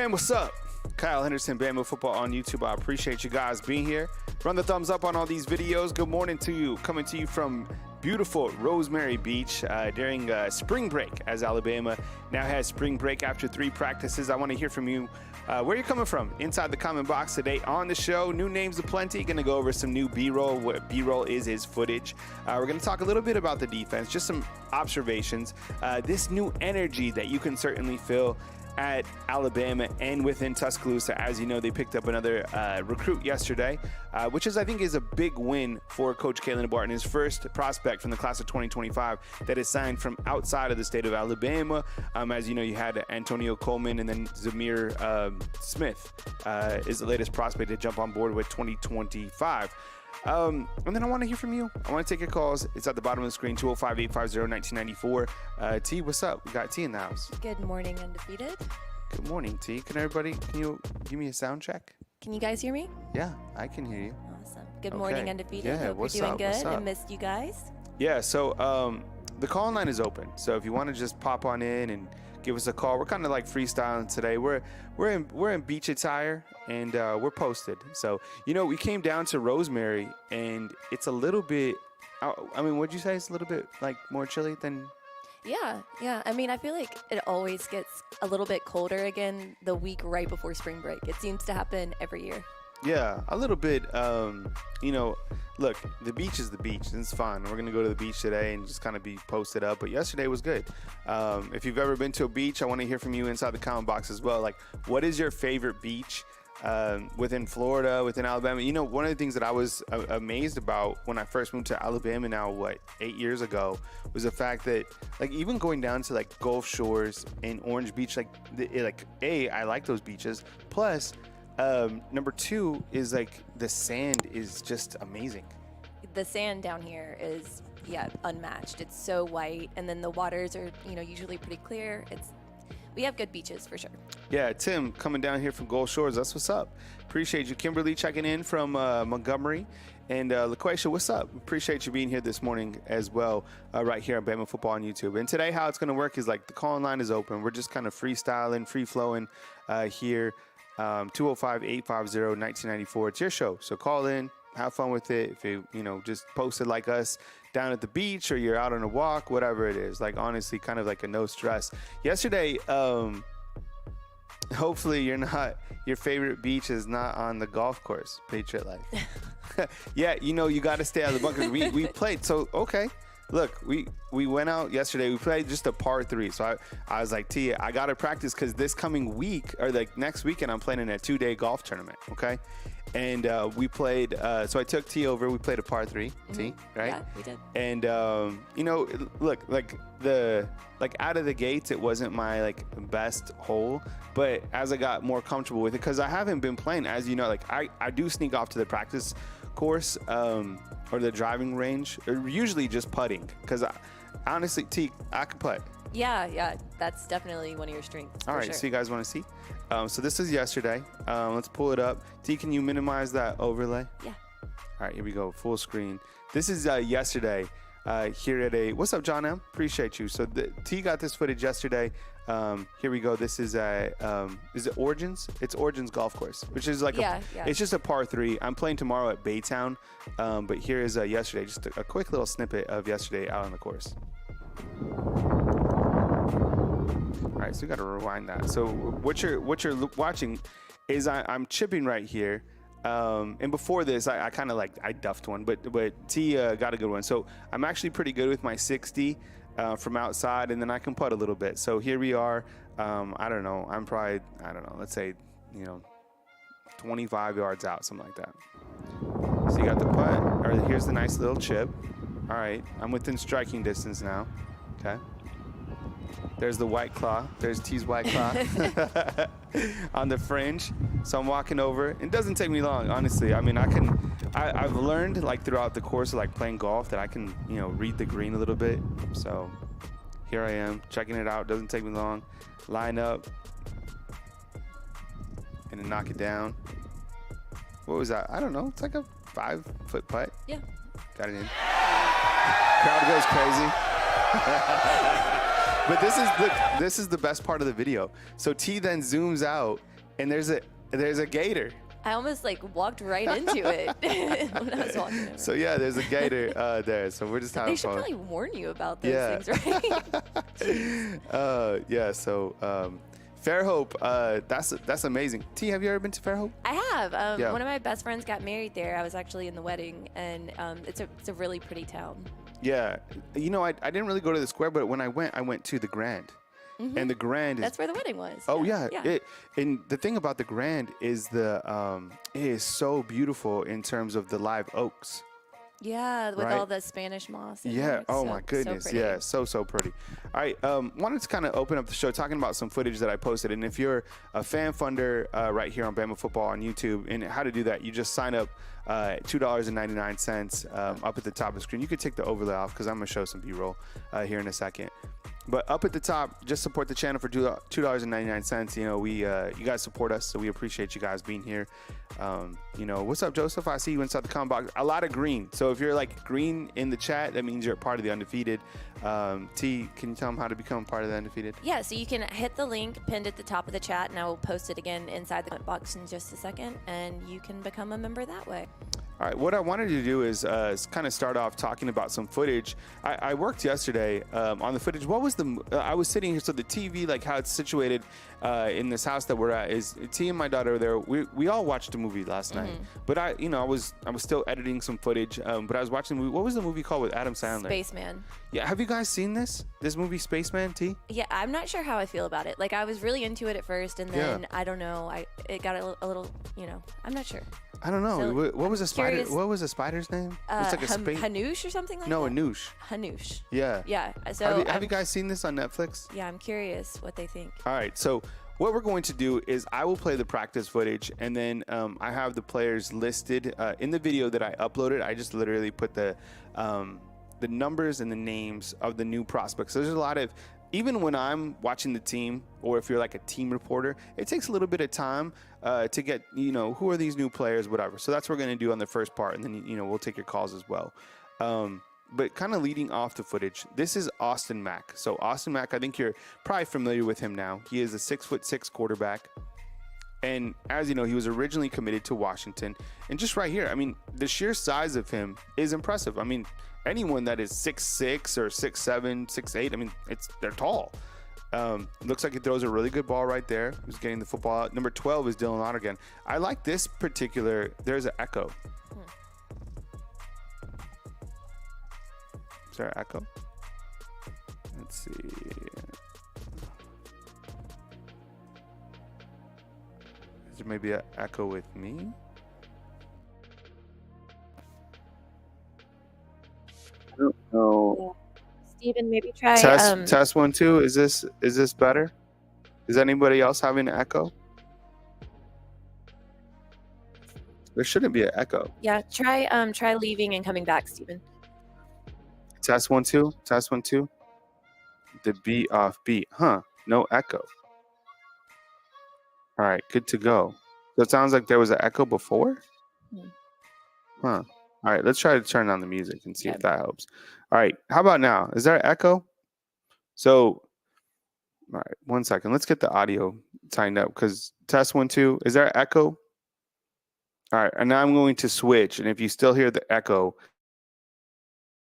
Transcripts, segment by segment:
Man, what's up? Kyle Henderson, Bama Football on YouTube. I appreciate you guys being here. Run the thumbs up on all these videos. Good morning to you. Coming to you from beautiful Rosemary Beach during spring break, as Alabama now has spring break after 3 practices. I want to hear from you. Where you're coming from inside the comment box today on the show. New names aplenty. Going to go over some new B-roll. What B-roll is footage. We're going to talk a little bit about the defense, just some observations. This new energy that you can certainly feel at Alabama and within Tuscaloosa. As you know, they picked up another recruit yesterday, which I think is a big win for Coach Kalen Barton, his first prospect from the class of 2025 that is signed from outside of the state of Alabama. As you know, you had Antonio Coleman, and then Zamir Smith is the latest prospect to jump on board with 2025. And then I want to hear from you. I want to take your calls. It's at the bottom of the screen, 205-850-1994. T, what's up? We got T in the house. Good morning, Undefeated. Good morning, T. Can you give me a sound check? Can you guys hear me? Yeah, I can hear you. Awesome. Good morning, Undefeated. Yeah, Hope what's you're doing up? good. What's up? I missed you guys. Yeah, so the call line is open. So if you want to just pop on in and give us a call, we're kind of like freestyling today. We're in beach attire and we're posted. So we came down to Rosemary and it's a little bit. I mean, would you say it's a little bit like more chilly than? Yeah. I mean, I feel like it always gets a little bit colder again the week right before spring break. It seems to happen every year. Yeah, a little bit. Look, the beach is the beach, and it's fun. We're going to go to the beach today and just kind of be posted up. But yesterday was good. If you've ever been to a beach, I want to hear from you inside the comment box as well. Like, what is your favorite beach within Florida, within Alabama? One of the things that I was amazed about when I first moved to Alabama now, 8 years ago, was the fact that, like, even going down to, like, Gulf Shores and Orange Beach, I like those beaches. Plus, number 2 is like the sand is just amazing. The sand down here is unmatched. It's so white, and then the waters are usually pretty clear. We have good beaches for sure. Yeah, Tim coming down here from Gulf Shores. That's what's up. Appreciate you. Kimberly checking in from Montgomery. And LaQuaisha, what's up? Appreciate you being here this morning as well, right here on Bama Football on YouTube. And today how it's going to work is like the call line is open. We're just kind of freestyling, free-flowing here. 205-850-1994. It's your show. So call in, have fun with it. If you just post it like us down at the beach or you're out on a walk, whatever it is. Like, honestly, kind of like a no stress. Yesterday, hopefully your favorite beach is not on the golf course, Patriot Life. Yeah, you got to stay out of the bunkers. We played. So, okay. Look, we went out yesterday. We played just a par 3. So I was like, T, I got to practice because this coming week or like next weekend, I'm playing in a 2-day golf tournament. Okay. And we played. So I took T over. We played a par 3, T, right? Yeah, we did. And, look, out of the gates, it wasn't my best hole. But as I got more comfortable with it, because I haven't been playing, as you know, I do sneak off to the practice course or the driving range, or usually just putting, because honestly, T, I can putt. Yeah, that's definitely one of your strengths. All right, sure. so you guys want to see? So this is yesterday. Let's pull it up. T, can you minimize that overlay? Yeah. All right, here we go, full screen. This is yesterday here at what's up, John M? Appreciate you. So T got this footage yesterday. Here we go. This is is it Origins? It's Origins Golf Course, which is like it's just a par 3. I'm playing tomorrow at Baytown, but here is yesterday. Just a quick little snippet of yesterday out on the course. All right, so we got to rewind that. So what you're watching is I'm chipping right here. And before this, I kind of I duffed one, but T got a good one. So I'm actually pretty good with my 60 from outside, and then I can putt a little bit. So here we are. I don't know. I'm probably, let's say, 25 yards out, something like that. So you got the putt, or here's the nice little chip. All right, I'm within striking distance now. Okay. There's the White Claw. There's T's White Claw on the fringe. So I'm walking over. It doesn't take me long, honestly. I mean, I've learned throughout the course of playing golf that I can, read the green a little bit. So here I am checking it out. Doesn't take me long. Line up and then knock it down. What was that? I don't know. It's like a 5-foot putt. Yeah. Got it in. Crowd goes crazy. But this is the best part of the video. So T then zooms out and there's a gator. I almost like walked right into it when I was walking over. So yeah, there's a gator there. So we're just having fun. They should probably warn you about those things, right? Yeah. So Fairhope, that's amazing. T, have you ever been to Fairhope? I have. One of my best friends got married there. I was actually in the wedding, and it's a really pretty town. Yeah. You know, I didn't really go to the square, but when I went to the Grand. Mm-hmm. And the Grand that's where the wedding was. Oh yeah. And the thing about the Grand is it is so beautiful in terms of the live oaks. Yeah, with all the Spanish moss. Yeah. Oh my goodness. So so pretty. All right. Wanted to kind of open up the show talking about some footage that I posted. And if you're a fan funder right here on Bama Football on YouTube, and how to do that, you just sign up $2.99 up at the top of the screen. You could take the overlay off because I'm gonna show some B-roll here in a second. But up at the top, just support the channel for $2.99. You know, you guys support us, so we appreciate you guys being here. You know, what's up, Joseph? I see you inside the comment box. A lot of green. So if you're like green in the chat, that means you're part of the Undefeated. T, can you tell them how to become part of the Undefeated? Yeah, so you can hit the link pinned at the top of the chat, and I will post it again inside the comment box in just a second, and you can become a member that way. All right, what I wanted to do is kind of start off talking about some footage. I worked yesterday on the footage. What was I was sitting here, so the TV, like how it's situated in this house that we're at, is T and my daughter there. We all watched a movie last night, but I was still editing some footage, but I was watching the movie. What was the movie called with Adam Sandler? Spaceman. Yeah, have you guys seen this movie, Spaceman, T? Yeah, I'm not sure how I feel about it. Like, I was really into it at first, and then I don't know, it got a little, I'm not sure. I don't know. So, what was a spider? Curious. What was a spider's name? It's like a Hanoush or something like that. No, Anoush. Hanoush. Yeah. Yeah. So have you guys seen this on Netflix? Yeah, I'm curious what they think. All right. So what we're going to do is I will play the practice footage, and then I have the players listed in the video that I uploaded. I just literally put the numbers and the names of the new prospects. So there's a lot of, even when I'm watching the team, or if you're like a team reporter, it takes a little bit of time to get, who are these new players, whatever. So that's what we're going to do on the first part, and then, we'll take your calls as well. But kind of leading off the footage, this is Austin Mack. So Austin Mack, I think you're probably familiar with him now. He is a 6'6" quarterback. And as you know, he was originally committed to Washington. And just right here, I mean, the sheer size of him is impressive. I mean, anyone that is 6'6" or 6'7", 6'8", I mean, they're tall. Looks like he throws a really good ball right there. He's getting the football out. Number 12 is Dylan Ottergan. I like this particular, there's an echo. Is there an echo? Let's see. Is there maybe an echo with me? I don't know. Steven, maybe try test 1 2. Is this better? Is anybody else having an echo? There shouldn't be an echo. Yeah, try leaving and coming back, Steven. Test 1 2. Test 1 2. The B off beat. Huh. No echo. All right, good to go. So it sounds like there was an echo before? Huh. All right, let's try to turn on the music and see if that helps. All right, how about now? Is there an echo? So, all right, 1 second. Let's get the audio tightened up, because test 1 2. Is there an echo? All right, and now I'm going to switch, and if you still hear the echo,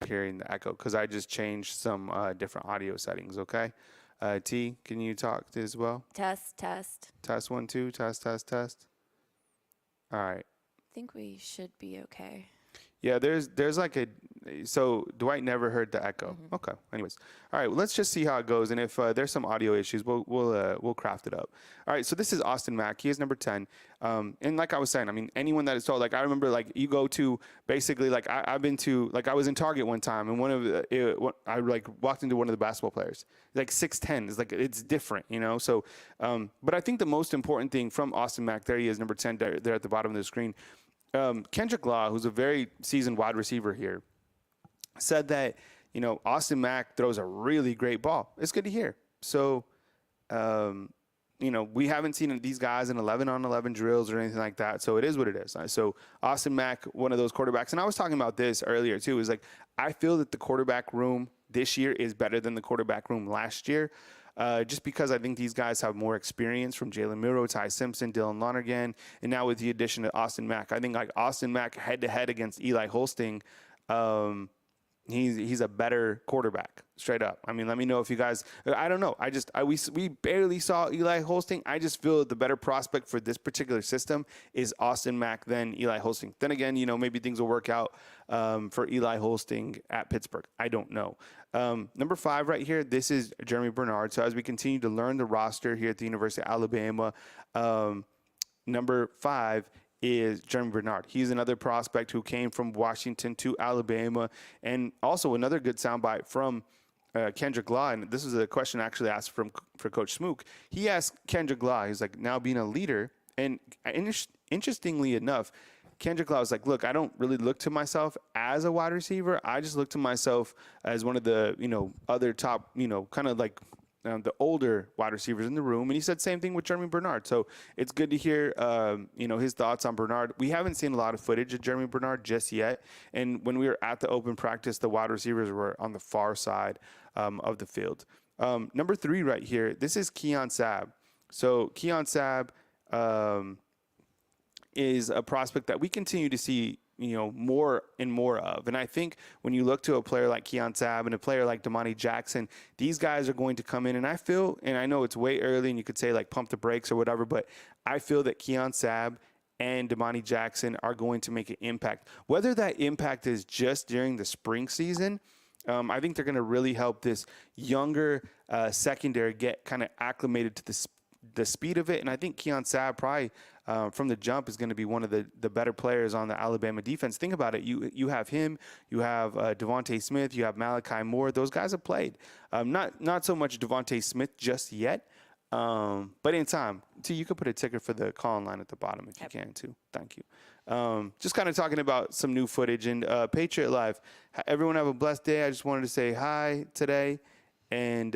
hearing the echo, because I just changed some different audio settings, okay? T, can you talk as well? Test. Test 1 2. Test. All right. I think we should be okay. Yeah, there's like so Dwight never heard the echo. Okay. Anyways, all right. Well, let's just see how it goes, and if there's some audio issues, we'll craft it up. All right. So this is Austin Mack. He is number 10. And like I was saying, I mean, anyone that is told, like I remember, like you go to basically, like I've been to, like I was in Target one time, and I like walked into one of the basketball players, like 6'10". It's like it's different, So, but I think the most important thing from Austin Mack, there he is, number 10, there at the bottom of the screen. Kendrick Law, who's a very seasoned wide receiver here, said that, Austin Mack throws a really great ball. It's good to hear. So, we haven't seen these guys in 11-on-11 drills or anything like that. So it is what it is. So Austin Mack, one of those quarterbacks, and I was talking about this earlier too, is like, I feel that the quarterback room this year is better than the quarterback room last year. just because I think these guys have more experience from Jalen Milroe, Ty Simpson, Dylan Lonergan, and now with the addition of Austin Mack. I think like Austin Mack head-to-head against Eli Holsting, he's a better quarterback, straight up. I mean, let me know if you guys, I don't know. We barely saw Eli Holsting. I just feel the better prospect for this particular system is Austin Mack than Eli Holsting. Then again, maybe things will work out for Eli Holsting at Pittsburgh. I don't know. Number 5 right here, this is Jeremy Bernard. So as we continue to learn the roster here at the University of Alabama, number 5 is Jeremy Bernard. He's another prospect who came from Washington to Alabama, and also another good soundbite from Kendrick Law. And this is a question actually asked for Coach Smook. He asked Kendrick Law, he's like, now being a leader, and interestingly enough, Kendrick Law was like, look, I don't really look to myself as a wide receiver. I just look to myself as one of the, other top, kind of like the older wide receivers in the room. And he said same thing with Jeremy Bernard. So it's good to hear, his thoughts on Bernard. We haven't seen a lot of footage of Jeremy Bernard just yet. And when we were at the open practice, the wide receivers were on the far side of the field. Number 3 right here, this is Keon Sabb. So Keon Sabb is a prospect that we continue to see, more and more of. And I think when you look to a player like Keon Sabb and a player like Damani Jackson, these guys are going to come in. And I feel, and I know it's way early and you could say like pump the brakes or whatever, but I feel that Keon Sabb and Damani Jackson are going to make an impact. Whether that impact is just during the spring season, I think they're going to really help this younger secondary get kind of acclimated to the speed of it. And I think Keon Sabb probably from the jump is going to be one of the better players on the Alabama defense. Think about it. You have him, you have Devontae Smith, you have Malachi Moore. Those guys have played. Not so much Devontae Smith just yet, but in time. T, you could put a ticker for the call line at the bottom if you can too. Thank you. Just kind of talking about some new footage and Patriot Live. Everyone have a blessed day. I just wanted to say hi today, and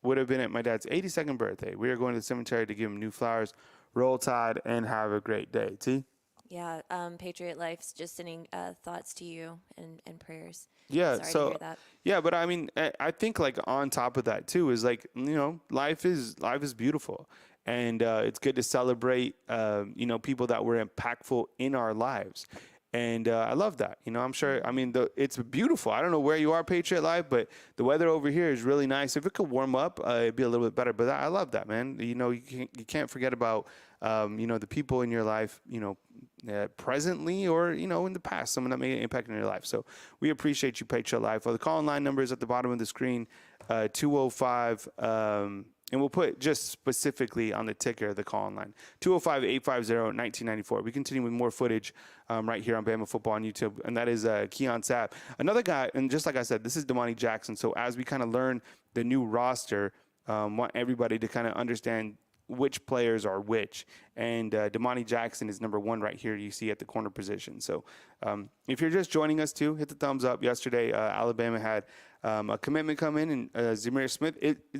would have been at my dad's 82nd birthday. We are going to the cemetery to give him new flowers. Roll Tide and have a great day. T? Yeah, Patriot Life's just sending thoughts to you and prayers. Yeah, Sorry so to hear that. Yeah, but I mean, I think like on top of that too is like, life is beautiful, and it's good to celebrate people that were impactful in our lives. And I love that. I'm sure, it's beautiful. I don't know where you are, Patriot Life, but the weather over here is really nice. If it could warm up, it'd be a little bit better. But I love that, man. You can't forget about, the people in your life, presently or, in the past, someone that made an impact in your life. So we appreciate you, Patriot Life. Well, the call-in number is at the bottom of the screen, 205, and we'll put just specifically on the ticker the call-in line, 205-850-1994. We continue with more footage right here on Bama Football on YouTube, and that is Keon Sabb. Another guy, and just like I said, this is Damani Jackson. So as we kind of learn the new roster, want everybody to kind of understand which players are which. And Damani Jackson is number 1 right here you see at the corner position. So if you're just joining us too, hit the thumbs up. Yesterday, Alabama had a commitment come in, and Zamir Smith.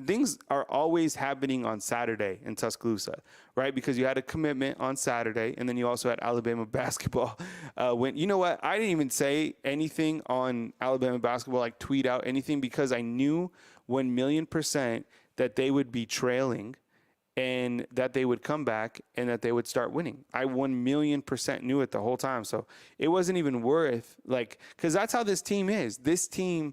Things are always happening on Saturday in Tuscaloosa, right? Because you had a commitment on Saturday, and then you also had Alabama basketball. You know what? I didn't even say anything on Alabama basketball, like tweet out anything, because I knew 1,000,000% that they would be trailing and that they would come back and that they would start winning. I 1,000,000% knew it the whole time. So it wasn't even worth, because that's how this team is. This team,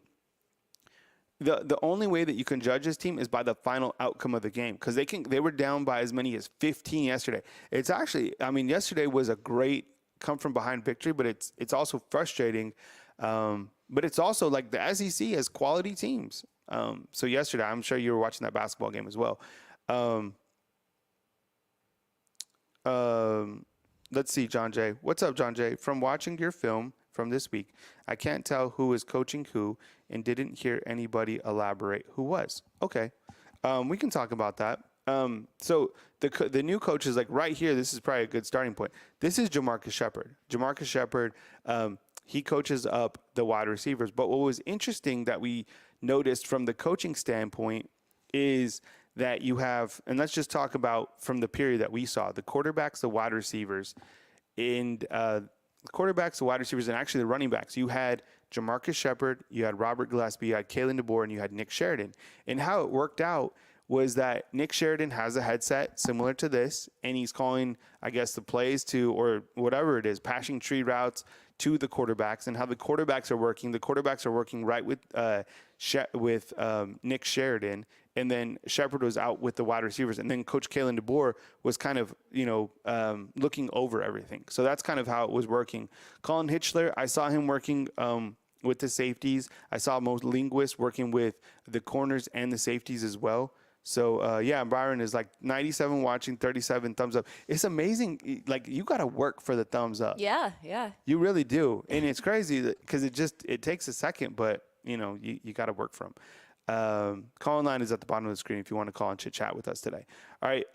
the only way that you can judge this team is by the final outcome of the game, because they were down by as many as 15 yesterday. It's actually, yesterday was a great come from behind victory, but it's also frustrating. But it's also like the SEC has quality teams. So yesterday, I'm sure you were watching that basketball game as well. Let's see, John Jay. What's up, John Jay? From watching your film from this week, I can't tell who is coaching who and didn't hear anybody elaborate who was. Okay. We can talk about that. So the new coach is like right here. This is probably a good starting point. This is Jamarcus Shepard. Jamarcus Shepard, he coaches up the wide receivers. But what was interesting that we noticed from the coaching standpoint is that you have, and let's just talk about from the period that we saw, the quarterbacks, the wide receivers, and and actually the running backs. You had Jamarcus Shepard, you had Robert Gillespie, you had Kalen DeBoer, and you had Nick Sheridan. And how it worked out was that Nick Sheridan has a headset similar to this, and he's calling, I guess, the plays to, or whatever it is, passing tree routes to the quarterbacks, and how the quarterbacks are working. The quarterbacks are working right with Nick Sheridan, and then Shepard was out with the wide receivers, and then Coach Kalen DeBoer was kind of, looking over everything. So that's kind of how it was working. Colin Hitchler, I saw him working with the safeties. I saw most linguists working with the corners and the safeties as well. So, Byron is like 97 watching, 37 thumbs up. It's amazing. Like, you got to work for the thumbs up. Yeah. You really do. And it's crazy because it takes a second, but, you got to work for them. Call line is at the bottom of the screen if you want to call and chit-chat with us today. All right,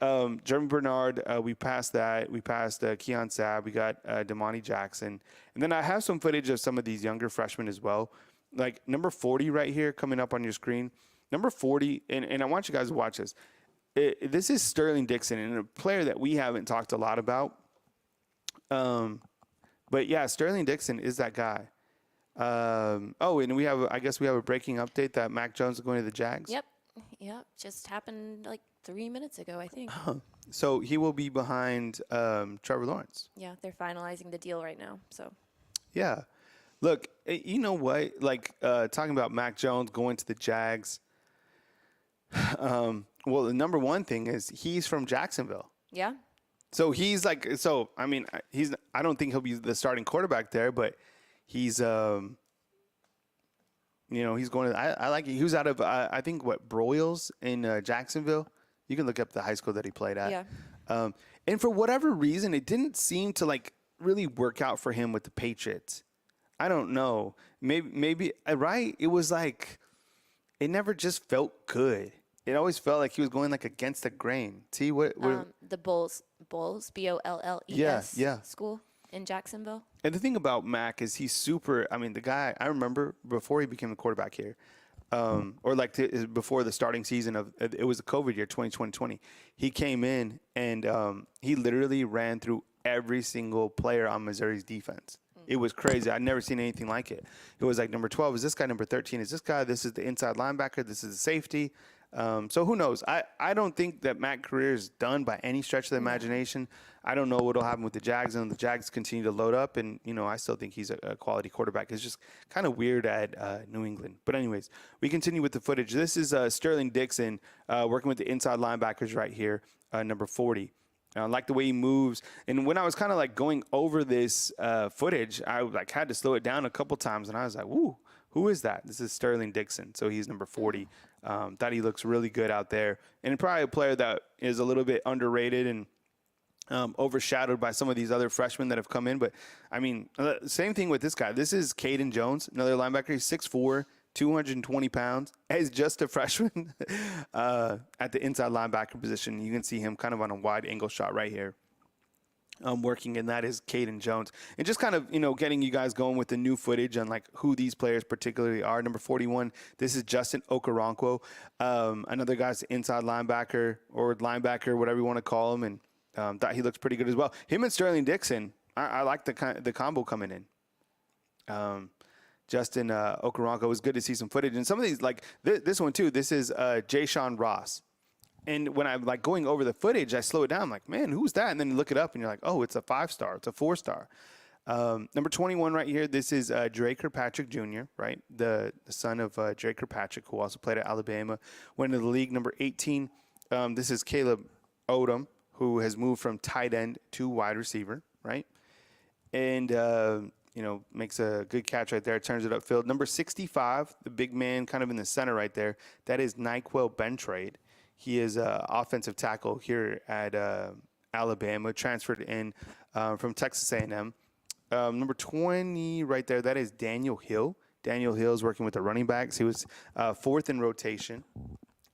Jeremy Bernard, we passed that. We passed Keon Sabb. We got Damani Jackson. And then I have some footage of some of these younger freshmen as well. Like, number 40 right here coming up on your screen. Number 40, and I want you guys to watch this. This is Sterling Dixon, and a player that we haven't talked a lot about. But yeah, Sterling Dixon is that guy. And we have a breaking update that Mac Jones is going to the Jags. Yep. Just happened like 3 minutes ago, I think. So he will be behind Trevor Lawrence. Yeah, they're finalizing the deal right now. So. Yeah. Look, you know what? Like, talking about Mac Jones going to the Jags. Well, the number one thing is he's from Jacksonville. Yeah. So he's like, I don't think he'll be the starting quarterback there, but he's, he's going to, I like it. He was out of, I think, Broyles in Jacksonville. You can look up the high school that he played at. Yeah. And for whatever reason, it didn't seem to like really work out for him with the Patriots. I don't know. Maybe right? It was like, it never just felt good. It always felt like he was going like against the grain. See what the Bulls, Bulles school in Jacksonville. And the thing about Mac is he's super. I mean, the guy I remember before he became a quarterback here, before the starting season of it was the COVID year 2020. He came in and he literally ran through every single player on Missouri's defense. It was crazy. I'd never seen anything like it. It was like number 12 is this guy, number 13 is this guy, this is the inside linebacker, this is the safety. So who knows? I don't think that Mac's career is done by any stretch of the imagination. I don't know what will happen with the Jags, and the Jags continue to load up, and, I still think he's a quality quarterback. It's just kind of weird at New England. But anyways, we continue with the footage. This is Sterling Dixon working with the inside linebackers right here, number 40. I like the way he moves. And when I was kind of like going over this footage, I like had to slow it down a couple times. And I was like, "Woo, who is that?" This is Sterling Dixon. So he's number 40. Thought he looks really good out there. And probably a player that is a little bit underrated and overshadowed by some of these other freshmen that have come in. But, I mean, same thing with this guy. This is Caden Jones, another linebacker. He's 6'4", 220 pounds. He's just a freshman at the inside linebacker position. You can see him kind of on a wide angle shot right here. Working, and that is Caden Jones. And just kind of, getting you guys going with the new footage on like who these players particularly are. Number 41, this is Justin Okoronkwo. Another guy's inside linebacker or linebacker, whatever you want to call him, and thought he looks pretty good as well. Him and Sterling Dixon, I like the combo coming in. Justin Okoronkwo, it was good to see some footage. And some of these, like this one too, this is Jayshon Ross. And when I'm like going over the footage, I slow it down. I'm like, man, who's that? And then you look it up and you're like, oh, it's a 5-star. It's a 4-star. Number 21 right here, this is Dre Kirkpatrick Jr., right? The son of Dre Kirkpatrick, who also played at Alabama, went into the league. Number 18, this is Caleb Odom, who has moved from tight end to wide receiver, right? And, makes a good catch right there, turns it upfield. Number 65, the big man kind of in the center right there, that is Nyquil Bentrade. He is an offensive tackle here at Alabama, transferred in from Texas A&M. Number 20 right there, that is Daniel Hill. Daniel Hill is working with the running backs. He was fourth in rotation.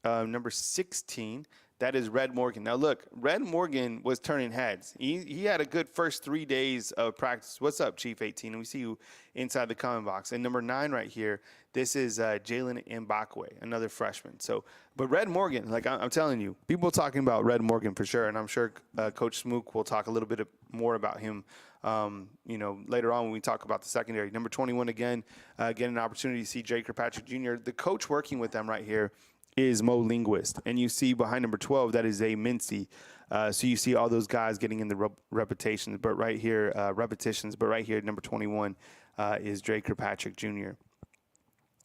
Number 16, That is Red Morgan. Now, look, Red Morgan was turning heads. He had a good first 3 days of practice. What's up, Chief 18? And we see you inside the comment box. And number 9 right here, this is Jalen Mbakwe, another freshman. So, but Red Morgan, like I'm telling you, people talking about Red Morgan for sure. And I'm sure Coach Smook will talk a little bit more about him, later on when we talk about the secondary. Number 21, again, getting an opportunity to see Jake Kirkpatrick Jr. The coach working with them right here is Mo Linguist. And you see behind number 12, that is Zay Mincy. So you see all those guys getting in the repetitions. But right here, number 21 is Drake Kirkpatrick Jr.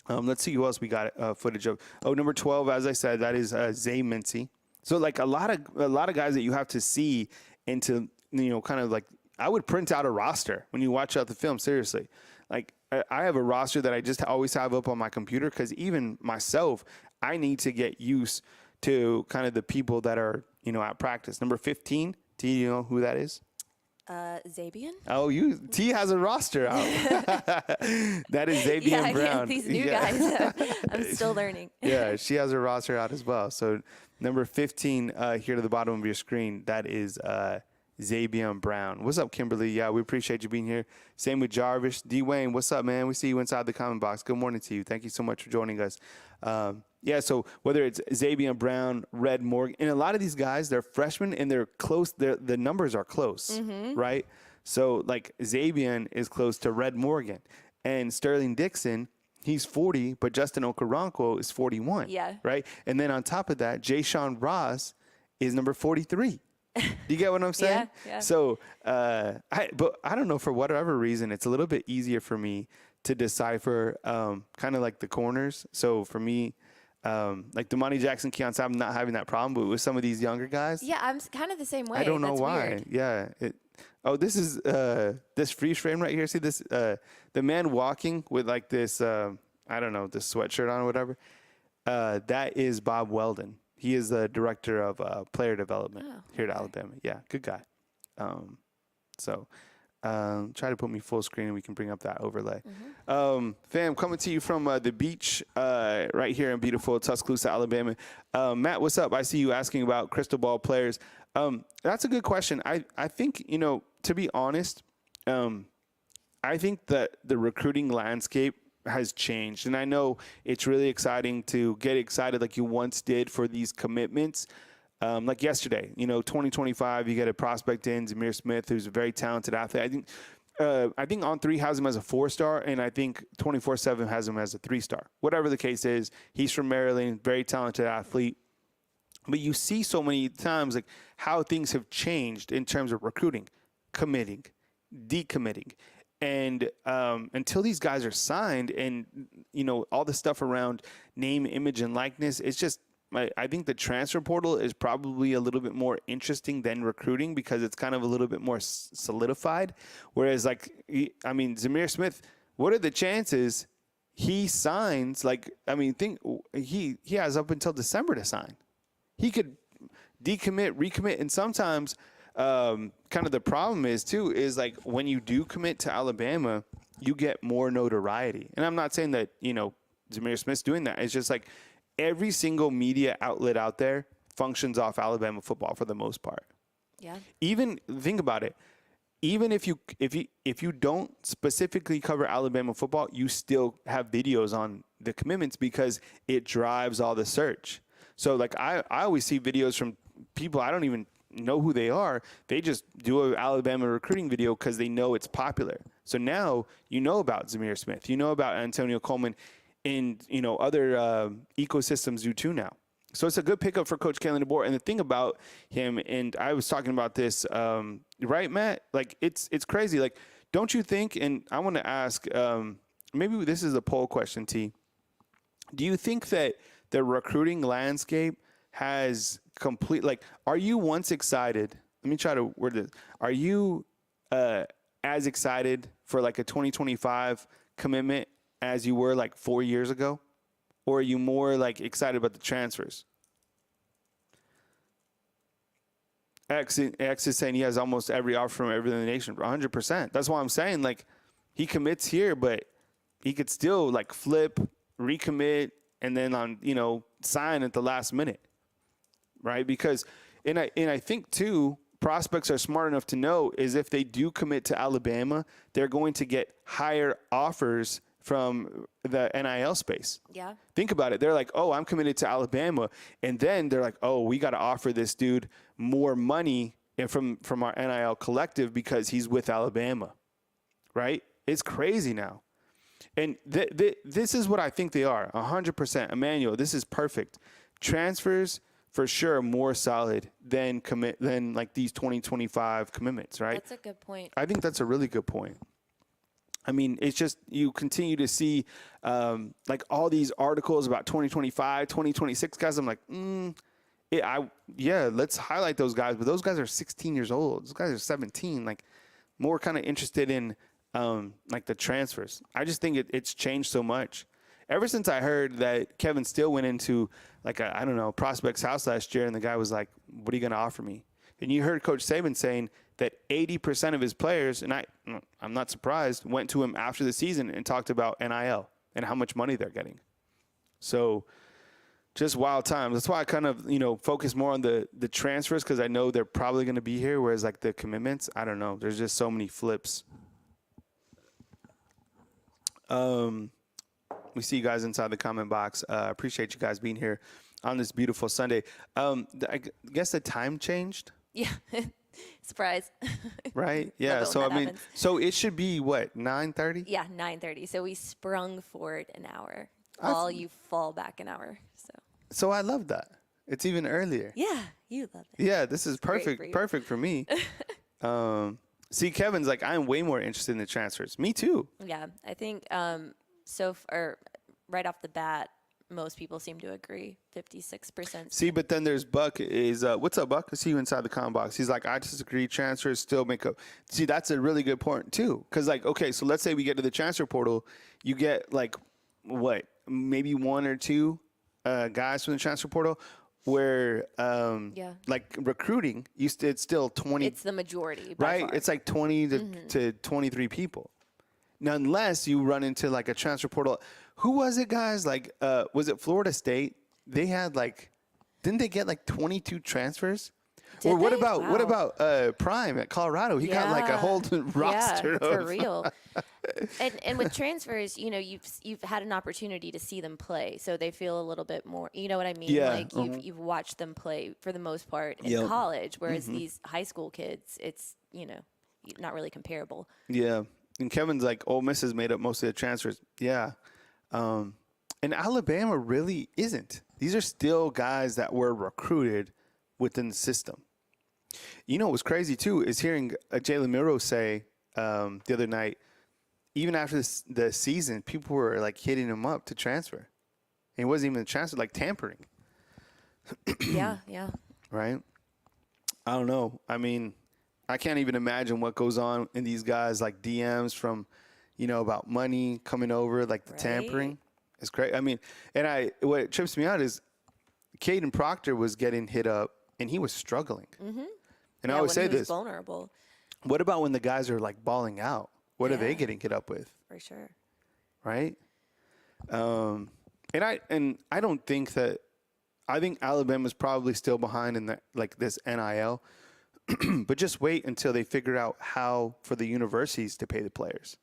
Let's see who else we got footage of. Oh, number 12, as I said, that is Zay Mincy. So like a lot of guys that you have to see into, kind of like, I would print out a roster when you watch out the film, seriously. Like I have a roster that I just always have up on my computer because even myself, I need to get used to kind of the people that are, at practice. Number 15, do you know who that is? Zabian. Oh, T has a roster out. That is Zabian Brown. Yeah, these new guys. I'm still learning. Yeah, she has a roster out as well. So number 15 here to the bottom of your screen, that is Zabian Brown. What's up, Kimberly? Yeah, we appreciate you being here. Same with Jarvis. D. Wayne, what's up, man? We see you inside the comment box. Good morning to you. Thank you so much for joining us. So whether it's Zabian Brown, Red Morgan, and a lot of these guys, they're freshmen and they're close. The numbers are close, right? So like Zabian is close to Red Morgan, and Sterling Dixon, he's 40, but Justin Okoronkwo is 41. Yeah. Right. And then on top of that, Jay Sean Ross is number 43. Do you get what I'm saying? Yeah. So, but I don't know, for whatever reason, it's a little bit easier for me to decipher kind of like the corners. So for me, like Damani Jackson, Keon Sabb, I'm not having that problem, but with some of these younger guys. Yeah, I'm kind of the same way. I don't know That's why. Weird. Yeah. This is this freeze frame right here. See this? The man walking with like this, I don't know, this sweatshirt on or whatever. That is Bob Weldon. He is the director of player development here at Alabama. Yeah, good guy. Try to put me full screen and we can bring up that overlay. Fam, coming to you from the beach right here in beautiful Tuscaloosa, Alabama. Matt, what's up? I see you asking about crystal ball players. That's a good question. I think, to be honest, I think that the recruiting landscape has changed. And I know it's really exciting to get excited like you once did for these commitments. Like yesterday, 2025, you get a prospect in, Zamir Smith, who's a very talented athlete. I think On3 has him as a 4-star, and I think 24/7 has him as a 3-star. Whatever the case is, he's from Maryland, very talented athlete. But you see so many times like how things have changed in terms of recruiting, committing, decommitting. And until these guys are signed and, all the stuff around name, image, and likeness, it's just, I think the transfer portal is probably a little bit more interesting than recruiting because it's kind of a little bit more solidified. Whereas, Zamir Smith, what are the chances he signs? He has up until December to sign. He could decommit, recommit, and sometimes kind of the problem is like when you do commit to Alabama, you get more notoriety. And I'm not saying that, Zamir Smith's doing that. It's just like every single media outlet out there functions off Alabama football for the most part. Yeah. Even think about it. Even if you don't specifically cover Alabama football, you still have videos on the commitments because it drives all the search. So like I always see videos from people I don't even know who they are. They just do an Alabama recruiting video because they know it's popular. So now you know about Zamir Smith, you know about Antonio Coleman, and other ecosystems do too now. So it's a good pickup for Coach Kalen DeBoer. And the thing about him, and I was talking about this, right, Matt? Like it's crazy. Like, don't you think? And I want to ask, maybe this is a poll question, T. Do you think that the recruiting landscape has are you once excited? Let me try to word this. Are you as excited for like a 2025 commitment as you were like 4 years ago? Or are you more like excited about the transfers? X is saying he has almost every offer from everything in the nation, 100%. That's why I'm saying like he commits here, but he could still like flip, recommit, and then sign at the last minute. right? Because, and I think too, prospects are smart enough to know is if they do commit to Alabama, they're going to get higher offers from the NIL space. Yeah. Think about it. They're like, oh, I'm committed to Alabama. And then they're like, oh, we got to offer this dude more money from our NIL collective because he's with Alabama, right? It's crazy now. And this is what I think they are, 100%. Emmanuel, this is perfect. Transfers, for sure, more solid than like these 2025 commitments, right? That's a good point. I think that's a really good point. I mean, it's just you continue to see like all these articles about 2025, 2026 guys. I'm like, let's highlight those guys. But those guys are 16 years old. Those guys are 17. Like, more kind of interested in like the transfers. I just think it's changed so much. Ever since I heard that Kevin Steele went into like I don't know, prospect's house last year, and the guy was like, "What are you going to offer me?" And you heard Coach Saban saying that 80% of his players, and I'm not surprised, went to him after the season and talked about NIL and how much money they're getting. So just wild times. That's why I kind of, focus more on the transfers, because I know they're probably going to be here, whereas like the commitments, I don't know. There's just so many flips. We see you guys inside the comment box. Appreciate you guys being here on this beautiful Sunday. I guess the time changed. Yeah. Surprise. Right? Yeah. So, I mean, happens. So it should be what, 9:30? Yeah, 9:30. So we sprung forward an hour while you fall back an hour. So I love that. It's even earlier. Yeah, you love it. Yeah, this is perfect. Perfect for me. See, Kevin's like, I'm way more interested in the transfers. Me too. Yeah, I think right off the bat, most people seem to agree. 56%. See, but then there's Buck. What's up, Buck? I see you inside the comment box. He's like, I disagree. Transfers still make up. See, that's a really good point too. Because like, okay, so let's say we get to the transfer portal, you get like what, maybe one or two guys from the transfer portal. Where like recruiting, it's still 20. It's the majority, right? Far. It's like 20 to 23 people. Now, unless you run into like a transfer portal. Who was it, guys? Like, was it Florida State? They had like, didn't they get like 22 transfers? Or what about Prime at Colorado? He got like a whole roster. Yeah, for real. And with transfers, you've had an opportunity to see them play, so they feel a little bit more. You know what I mean? Yeah. Like you've watched them play for the most part in college, whereas these high school kids, it's not really comparable. Yeah, and Kevin's like, Ole Miss has made up most of the transfers. Yeah, and Alabama really isn't. These are still guys that were recruited within the system. What was crazy too is hearing Jalen Milroe say the other night, even after the season, people were like hitting him up to transfer. And it wasn't even a transfer, like tampering. Yeah. Right? I don't know. I mean, I can't even imagine what goes on in these guys, like DMs from, about money coming over, like the tampering. It's great. I mean, and what trips me out is Caden Proctor was getting hit up and he was struggling. Mm-hmm. And I always say this. Vulnerable. What about when the guys are like balling out? What are they getting hit up with? For sure. Right? And I don't think that. I think Alabama's probably still behind in this NIL. But just wait until they figure out how for the universities to pay the players,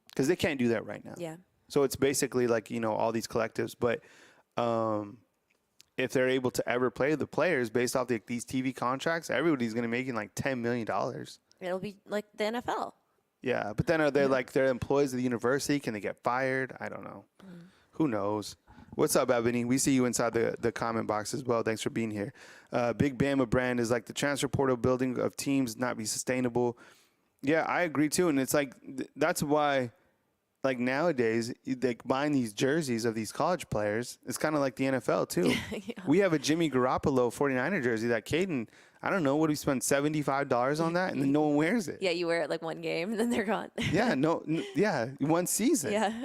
because they can't do that right now. Yeah. So it's basically like all these collectives, but if they're able to ever play the players based off these TV contracts, everybody's going to be making like $10 million. It'll be like the NFL. Yeah, but then are they like they're employees of the university? Can they get fired? I don't know. Who knows? What's up, Ebony? We see you inside the comment box as well. Thanks for being here. Big Bama brand is like the transfer portal building of teams not be sustainable. Yeah, I agree too. And it's like that's why, like nowadays, they buying these jerseys of these college players. It's kind of like the NFL too. Yeah. We have a Jimmy Garoppolo 49er jersey that Caden, I don't know, what do we spend $75 on that, and then no one wears it. Yeah, you wear it like one game, and then they're gone. Yeah, one season.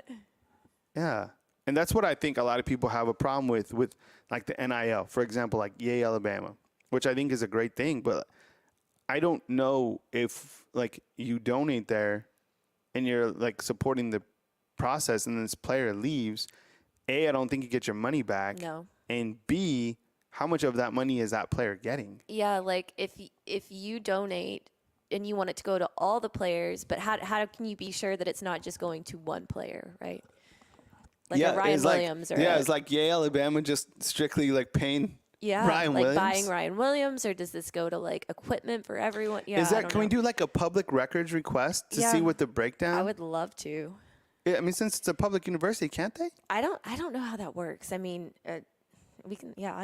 Yeah. And that's what I think a lot of people have a problem with like the NIL. For example, like Yay Alabama, which I think is a great thing, but I don't know if like you donate there and you're like supporting the process and this player leaves, A, I don't think you get your money back. No. And B, how much of that money is that player getting? Yeah, like if you donate and you want it to go to all the players, but how can you be sure that it's not just going to one player, right? Like a Ryan Williams, or it's like Alabama just strictly like paying Ryan like Williams? buying Ryan Williams, or does this go to like equipment for everyone? Yeah, can we do like a public records request to see what the breakdown? I would love to. I mean, since it's a public university, can't they? I don't know how that works. I mean, I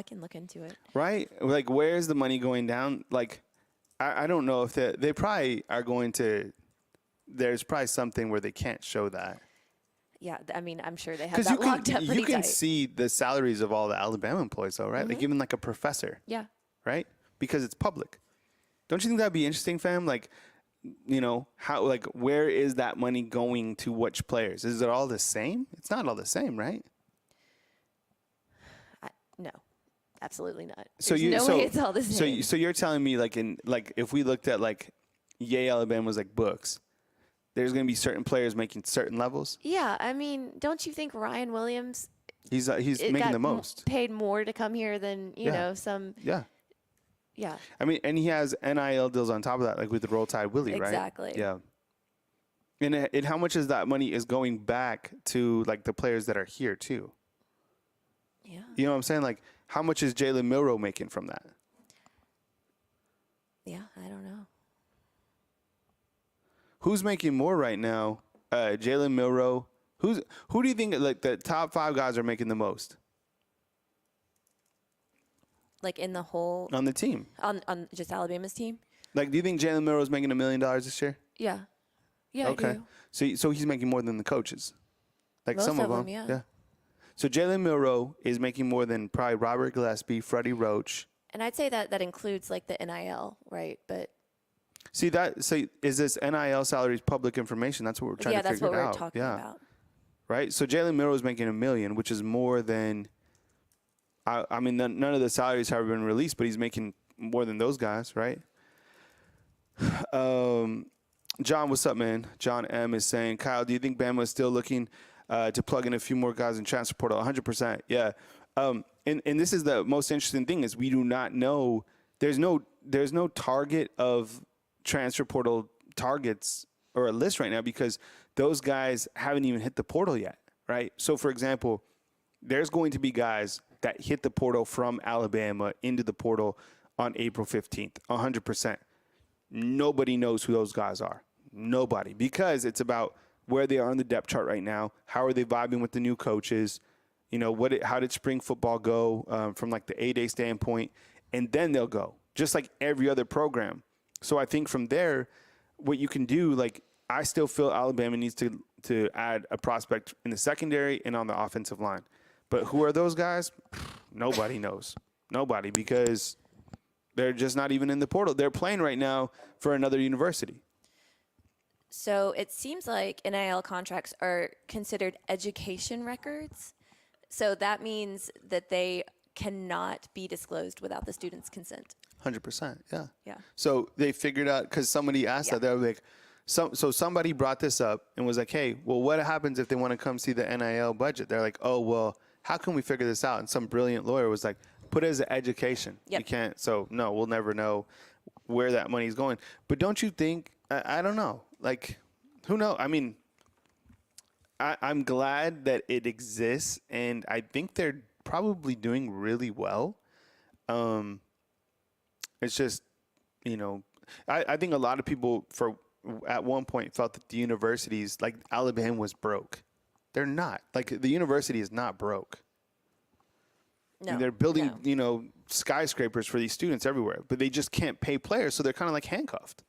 can look into it. Right? Like, where's the money going down? Like, I don't know if they probably are going to. There's probably something where they can't show that. Yeah, I mean, I'm sure they have that locked up pretty tight. You can see the salaries of all the Alabama employees, though, right? Mm-hmm. Like even like a professor. Yeah. Right? Because it's public. Don't you think that'd be interesting, fam? Like, how, like, where is that money going to which players? Is it all the same? It's not all the same, right? No, absolutely not. So There's no way it's all the same. So you're telling me if we looked at like Alabama's like books, there's going to be certain players making certain levels? Yeah, I mean, don't you think Ryan Williams? He's making the most. Paid more to come here than some. Yeah. Yeah. I mean, and he has NIL deals on top of that, like with the Roll Tide Willie, right? Exactly. Yeah. And how much is that money is going back to like the players that are here too? Yeah. You know what I'm saying? Like, how much is Jalen Milroe making from that? Yeah, I don't know. Who's making more right now? Jalen Milroe. Who do you think like the top 5 guys are making the most? Like in the whole on the team, on just Alabama's team. Like, do you think Jalen Milroe is making $1 million this year? Yeah. Yeah. Okay. I do. So he's making more than the coaches. Like Most some of them, yeah. So Jalen Milroe is making more than probably Robert Gillespie, Freddie Roach. And I'd say that includes like the NIL, right? But see that. So is this NIL salaries public information? That's what we're trying to figure out. Yeah, that's what we're talking about. Right. So Jalen Milroe is making $1 million, which is more than. I mean, none of the salaries have been released, but he's making more than those guys, right? John, what's up, man? John M is saying, Kyle, do you think Bama is still looking to plug in a few more guys in transfer portal? 100%, yeah. And this is the most interesting thing is we do not know. There's no target of transfer portal targets or a list right now because those guys haven't even hit the portal yet, right? So, for example, there's going to be guys that hit the portal from Alabama into the portal on April 15th, 100%. Nobody knows who those guys are. Nobody. Because it's about where they are on the depth chart right now. How are they vibing with the new coaches? How did spring football go from like the A-Day standpoint? And then they'll go, just like every other program. So I think from there, what you can do, like I still feel Alabama needs to add a prospect in the secondary and on the offensive line. But who are those guys? Nobody knows. Nobody, because they're just not even in the portal. They're playing right now for another university. So it seems like NIL contracts are considered education records. So that means that they cannot be disclosed without the student's consent. 100%, yeah. Yeah. So they figured out, because somebody asked that, they were like, so somebody brought this up and was like, hey, well, what happens if they want to come see the NIL budget? They're like, oh, well, how can we figure this out? And some brilliant lawyer was like, put it as an education. Yep. You can't. So, no, we'll never know where that money is going. But don't you think, I don't know, like, who knows? I mean, I'm glad that it exists, and I think they're probably doing really well. It's just, I think a lot of people at one point felt that the universities, like Alabama was broke. They're not. Like the university is not broke. No. And they're building, skyscrapers for these students everywhere, but they just can't pay players, so they're kind of like handcuffed.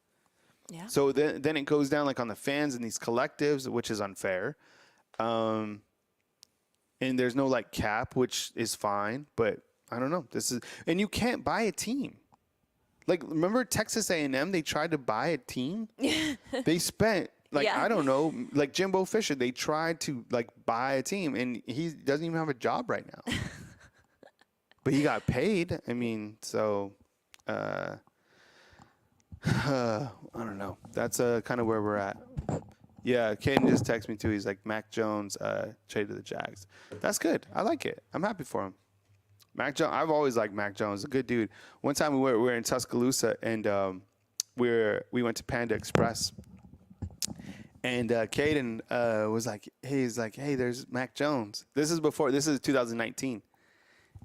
Yeah. So then it goes down like on the fans and these collectives, which is unfair. And there's no like cap, which is fine, but I don't know. And you can't buy a team. Like, remember Texas A&M? They tried to buy a team. They spent I don't know, like Jimbo Fisher. They tried to like buy a team, and he doesn't even have a job right now. But he got paid. I mean, so I don't know. That's kind of where we're at. Yeah, Caden just texted me too. He's like, Mac Jones traded to the Jags. That's good. I like it. I'm happy for him. Mac Jones. I've always liked Mac Jones. A good dude. One time we were in Tuscaloosa and we went to Panda Express. And Caden was like, hey, there's Mac Jones. This is 2019.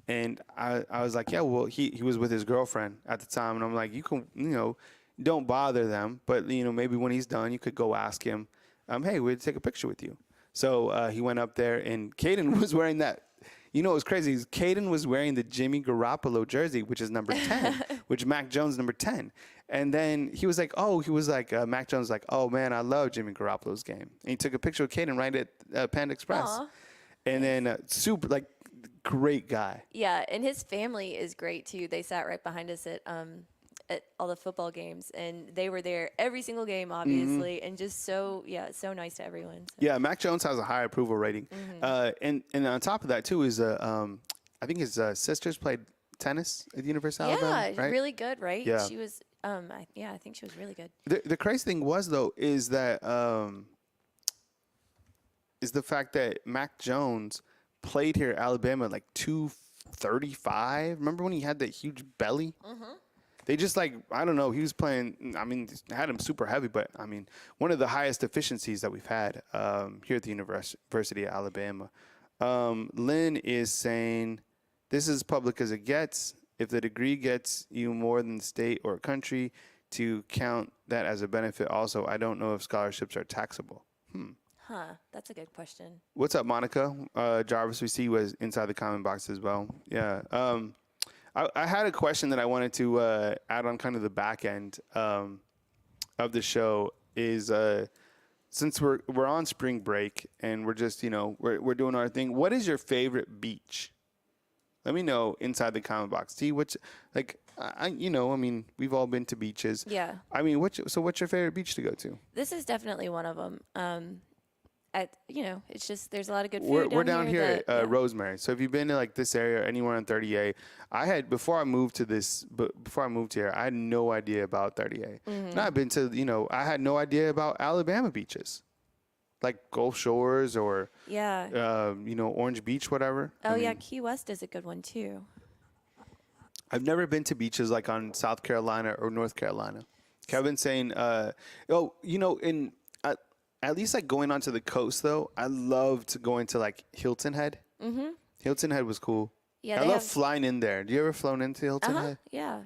And I was like, yeah, well, he was with his girlfriend at the time. And I'm like, you can, don't bother them. But, maybe when he's done, you could go ask him, hey, we'd take a picture with you. So he went up there and Caden was wearing that. It was crazy. Caden was wearing the Jimmy Garoppolo jersey, which is number 10, which Mac Jones number 10. And then he was like, Mac Jones was like, oh, man, I love Jimmy Garoppolo's game. And he took a picture of Caden right at Panda Express. Aww. And then super, great guy. Yeah, and his family is great, too. They sat right behind us at all the football games, and they were there every single game, obviously, and just so nice to everyone. So. Yeah, Mac Jones has a high approval rating. And on top of that, too, is I think his sisters played tennis at the University of Alabama, right? Really good, right? Yeah. She was, I think she was really good. The crazy thing was, though, is that is the fact that Mac Jones played here at Alabama 235. Remember when he had that huge belly? They just I don't know. He was playing. I mean, had him super heavy, but I mean, one of the highest efficiencies that we've had here at the University of Alabama. Lynn is saying, "This is public as it gets. If the degree gets you more than the state or country, to count that as a benefit. Also, I don't know if scholarships are taxable." Huh, that's a good question. What's up, Monica? Jarvis, we see you was inside the comment box as well. Yeah. I had a question that I wanted to add on kind of the back end of the show is since we're on spring break and we're just, we're doing our thing. What is your favorite beach? Let me know inside the comment box. See which, we've all been to beaches. Yeah. I mean, what's your favorite beach to go to? This is definitely one of them. It's just there's a lot of good We're food down here at yeah. Rosemary. So if you've been to this area, anywhere on 30A, before I moved here, I had no idea about 30A. And I've been to, I had no idea about Alabama beaches, like Gulf Shores or Orange Beach, whatever. Oh yeah, Key West is a good one too. I've never been to beaches like on South Carolina or North Carolina. Kevin's saying, at least going onto the coast, though, I loved going to Hilton Head. Mm-hmm. Hilton Head was cool. Yeah, I love flying in there. Do you ever flown into Hilton Head? Yeah.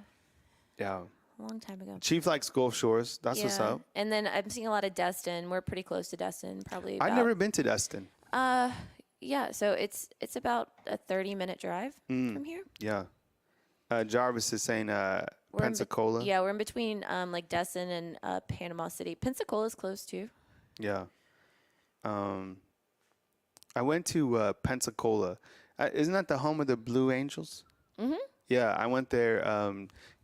Yeah. A long time ago. Chief likes Gulf Shores. That's what's up. And then I'm seeing a lot of Destin. We're pretty close to Destin, probably. I've never been to Destin. Yeah. So it's about a 30-minute drive from here. Yeah. Jarvis is saying Pensacola. We're in between Destin and Panama City. Pensacola's close too. Yeah. I went to Pensacola. Isn't that the home of the Blue Angels? Mm-hmm. Yeah, I went there.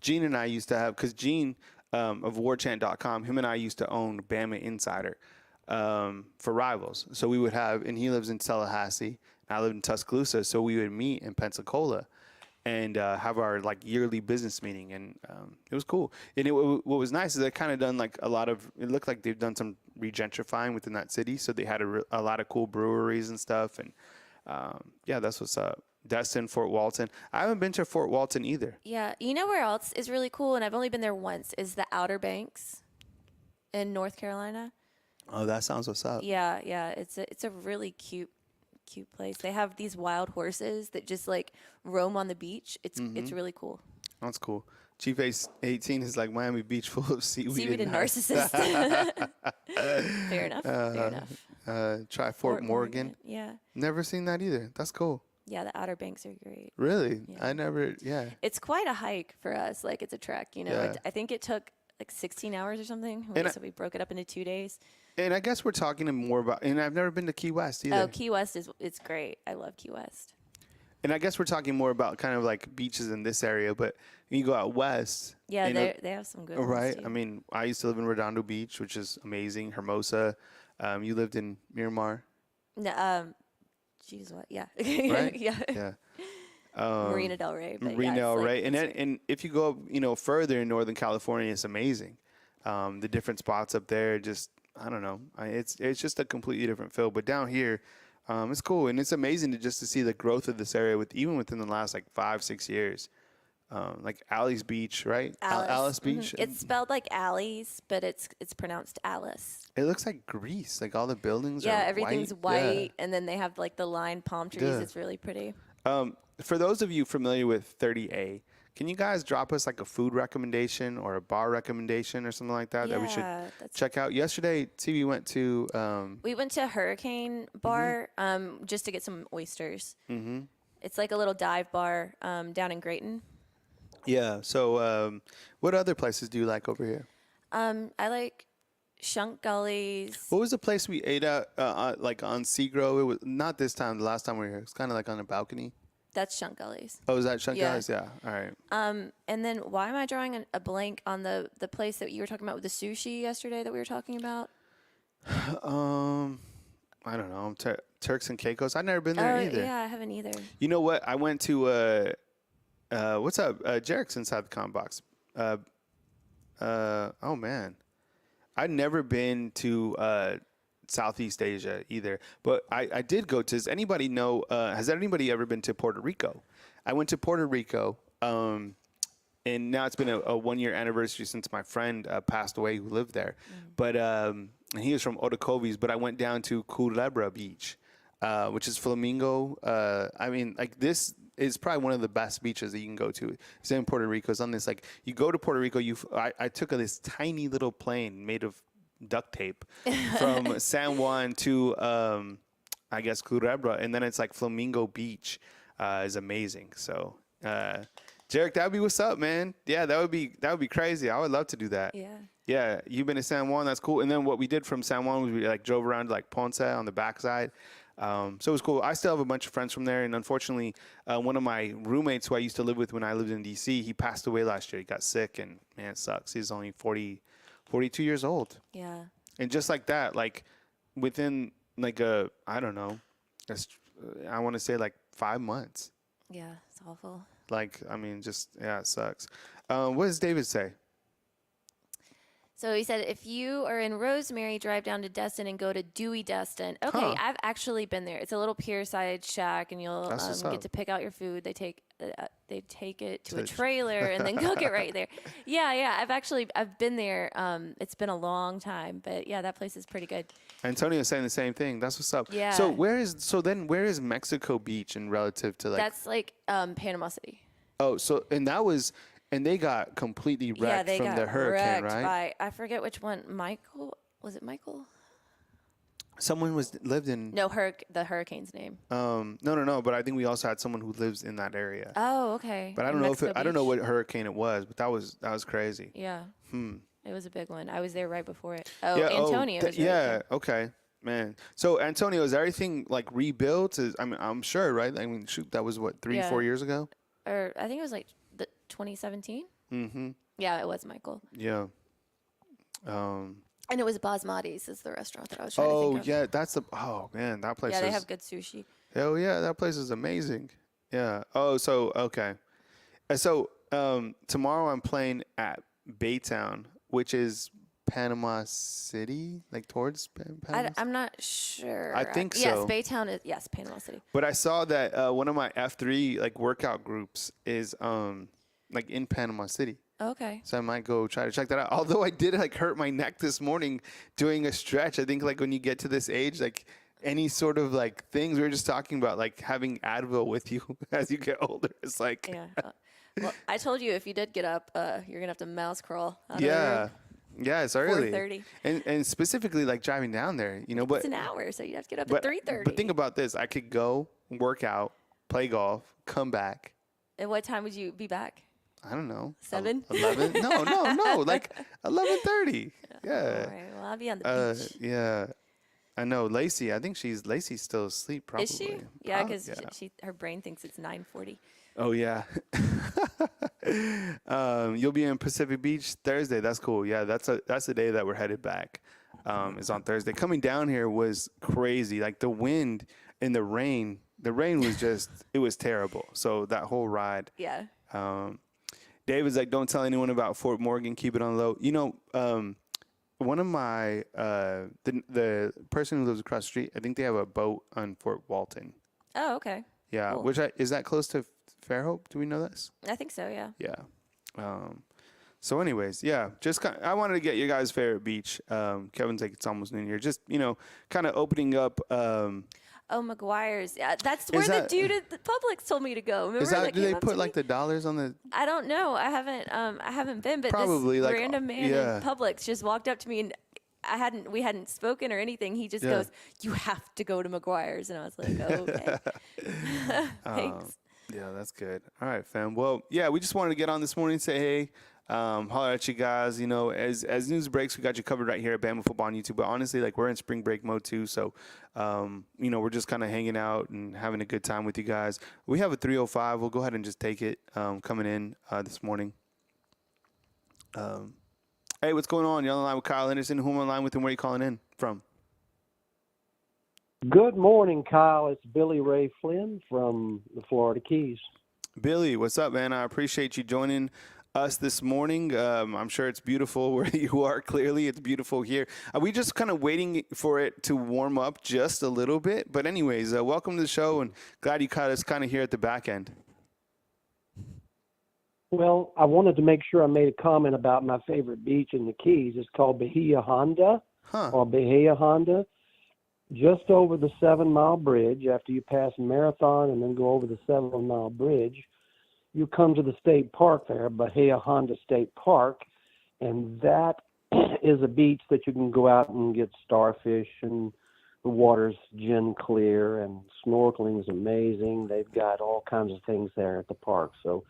Gene and I used to have, because Gene of warchant.com, him and I used to own Bama Insider for Rivals. So we would have, and he lives in Tallahassee, and I live in Tuscaloosa, so we would meet in Pensacola and have our yearly business meeting, and it was cool. And what was nice is they kind of done a lot of. It looked like they've done some regentrifying within that city, so they had a lot of cool breweries and stuff. And that's what's up. Destin, Fort Walton. I haven't been to Fort Walton either. Yeah, you know where else is really cool, and I've only been there once. Is the Outer Banks in North Carolina. Oh, that sounds what's up. Yeah. It's a really cute place. They have these wild horses that just roam on the beach. It's really cool. That's cool. Chief 18 is like Miami Beach full of seaweed and narcissists. Fair enough. Try Fort Morgan. Yeah. Never seen that either. That's cool. Yeah, the Outer Banks are great. Really? Yeah. I never. Yeah. It's quite a hike for us. It's a trek. Yeah. I think it took 16 hours or something. So we broke it up into 2 days. And I guess we're talking more about, and I've never been to Key West either. Oh, Key West it's great. I love Key West. And I guess we're talking more about kind of beaches in this area, but when you go out west. Yeah, they have some good ones. Right. Too. I mean, I used to live in Redondo Beach, which is amazing. Hermosa. You lived in Miramar. No, geez, what? Yeah. Right? Yeah. Marina Del Rey. Marina Del Rey. And if you go up, further in Northern California, it's amazing. The different spots up there, just, I don't know. It's just a completely different feel. But down here, It's cool, and it's amazing to see the growth of this area even within the last like 5-6 years. Like Alice Beach, right? Alice Beach. It's spelled like Alice, but it's pronounced Alice. It looks like Greece. Like all the buildings Yeah, are everything's white. white, and then they have like the lined palm trees. Yeah. It's really pretty. For those of you familiar with 30A, can you guys drop us like a food recommendation or a bar recommendation or something like that that we should check out? Yesterday, we went to... we went to Hurricane Bar just to get some oysters. Mm-hmm. It's like a little dive bar down in Grayton. Yeah. So what other places do you like over here? I like Shunk Gullies. What was the place we ate at like on Seagrow? It was not this time. The last time we were here. It was kind of like on a balcony. That's Shunk Gullies. Oh, is that Shunk Gullies? Yeah. All right. And then why am I drawing a blank on the place that you were talking about with the sushi yesterday that we were talking about? I don't know. Turks and Caicos. I've never been there either. Yeah, I haven't either. You know what? I went to what's up? Jarek's inside the comment box. Oh man, I'd never been to Southeast Asia either, but I did go to. Does anybody know? Has anybody ever been to Puerto Rico? I went to Puerto Rico, and now it's been a 1-year anniversary since my friend passed away who lived there. But and he was from Otocovis, but I went down to Culebra Beach, which is Flamingo. I mean, like this is probably one of the best beaches that you can go to. It's in Puerto Rico. It's on this like you go to Puerto Rico. I took this tiny little plane made of duct tape from San Juan to I guess Culebra, and then it's like Flamingo Beach is amazing. So Jarek, that would be what's up, man. Yeah, that would be crazy. I would love to do that. Yeah, you've been to San Juan. That's cool. And then what we did from San Juan was we like drove around to like Ponce on the backside. So it was cool. I still have a bunch of friends from there, and unfortunately, one of my roommates who I used to live with when I lived in D.C., he passed away last year. He got sick, and man, it sucks. He's only 42 years old. Yeah. And just like that, like within like I don't know, I want to say like 5 months. Yeah, it's awful. Like, I mean, just, yeah, it sucks. What does David say? So he said, if you are in Rosemary, drive down to Destin and go to Dewey Destin. Okay, I've actually been there. It's a little pier-side shack, and you'll get to pick out your food. They take it to a trailer and then cook it right there. Yeah. I've been there. It's been a long time, but yeah, that place is pretty good. Antonio's saying the same thing. That's what's up. Yeah. So where is Mexico Beach in relative to like? That's like Panama City. Oh, so and they got completely wrecked from the hurricane, right? I forget which one. Michael? Was it Michael? Someone lived in. No, the hurricane's name. No. But I think we also had someone who lives in that area. Oh, okay. But I don't know I don't know what hurricane it was, but that was crazy. Yeah. It was a big one. I was there right before it. Oh, yeah, Antonio. Okay, man. So Antonio, is everything like rebuilt? I'm sure, right? I mean, shoot, that was what 3-4 years ago. Or I think it was like 2017. Mm-hmm. Yeah, it was Michael. Yeah. And it was Basmati's is the restaurant that I was trying to think of. Yeah, that's man, that place. Yeah, they have good sushi. Hell yeah, that place is amazing. Yeah. Oh, so okay. So tomorrow I'm playing at Baytown, which is Panama City, like towards Panama. I'm not sure. I think so. Yes, Baytown is Panama City. But I saw that one of my F3 like workout groups is like in Panama City. Okay. So I might go try to check that out. Although I did like hurt my neck this morning doing a stretch. I think like when you get to this age, like any sort of like things we were just talking about, like having Advil with you as you get older. It's like. Yeah. Well, I told you if you did get up, you're gonna have to mouse crawl. Yeah. Yeah, it's early. 4:30. And specifically like driving down there, you know, but it's an hour, so you have to get up at 3:30. But think about this: I could go work out, play golf, come back. And what time would you be back? I don't know. 7? 11? No. Like 11:30. Yeah. All right. Well, I'll be on the beach. Yeah. I know Lacey. I think Lacey's still asleep. Probably. Is she? Yeah, because her brain thinks it's 9:40. Oh yeah. You'll be in Pacific Beach Thursday. That's cool. Yeah, that's the day that we're headed back. Is on Thursday. Coming down here was crazy. Like the wind and the rain. The rain was just it was terrible. So that whole ride. Yeah. David's like, don't tell anyone about Fort Morgan. Keep it on the low. You know, one of my the person who lives across the street, I think they have a boat on Fort Walton. Oh, okay. Yeah, Cool. is that close to Fairhope? Do we know this? I think so, yeah. Yeah. So anyways, yeah, I wanted to get your guys' favorite beach. Kevin's like, it's almost New Year. Just, kind of opening up. Oh, McGuire's. Yeah, that's where the dude at the Publix told me to go. Remember do they put like the dollars on the? I don't know. I haven't been, but Probably, this like, random man yeah. in Publix just walked up to me and we hadn't spoken or anything. He just goes, "You have to go to McGuire's," and I was like, "Oh, okay." Thanks. Yeah, that's good. All right, fam. Well, yeah, we just wanted to get on this morning and say hey. Holler at you guys. As news breaks, we got you covered right here at Bama Football on YouTube. But honestly, like, we're in spring break mode too, so we're just kind of hanging out and having a good time with you guys. We have a 305. We'll go ahead and just take it coming in this morning. Hey, what's going on? You're on the line with Kyle Henderson. Who am I on the line with, and where are you calling in from? Good morning, Kyle. It's Billy Ray Flynn from the Florida Keys. Billy, what's up, man? I appreciate you joining us this morning. I'm sure it's beautiful where you are. Clearly, it's beautiful here. Are we just kind of waiting for it to warm up just a little bit? But anyways, welcome to the show, and glad you caught us kind of here at the back end. Well, I wanted to make sure I made a comment about my favorite beach in the Keys. It's called Bahia Honda, or Bahia Honda, just over the 7 Mile Bridge. After you pass Marathon and then go over the 7 Mile Bridge, you come to the state park there, Bahia Honda State Park, and that is a beach that you can go out and get starfish, and the water's gin clear, and snorkeling is amazing. They've got all kinds of things there at the park. So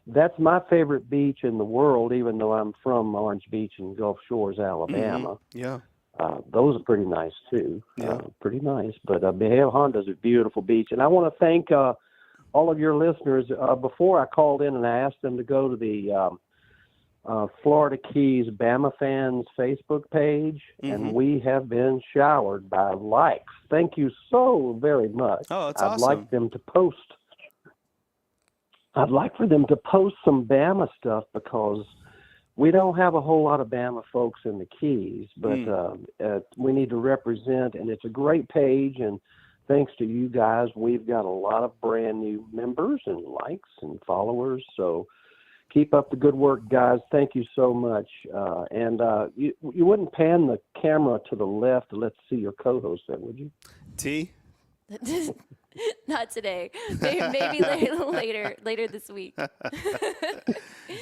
that's my favorite beach in the world, even though I'm from Orange Beach and Gulf Shores, Alabama. Mm-hmm. Yeah. Those are pretty nice, too. Yeah. Pretty nice. But Bahia Honda is a beautiful beach. And I want to thank all of your listeners. Before I called in and I asked them to go to the Florida Keys Bama Fans Facebook page, and we have been showered by likes. Thank you so very much. Oh, that's I'd awesome. like them to post. I'd like for them to post some Bama stuff because we don't have a whole lot of Bama folks in the Keys, but we need to represent, and it's a great page, and thanks to you guys, we've got a lot of brand new members and likes and followers, so keep up the good work, guys. Thank you so much. And you wouldn't pan the camera to the left to let's see your co-host then, would you? T? Not today. Maybe later this week.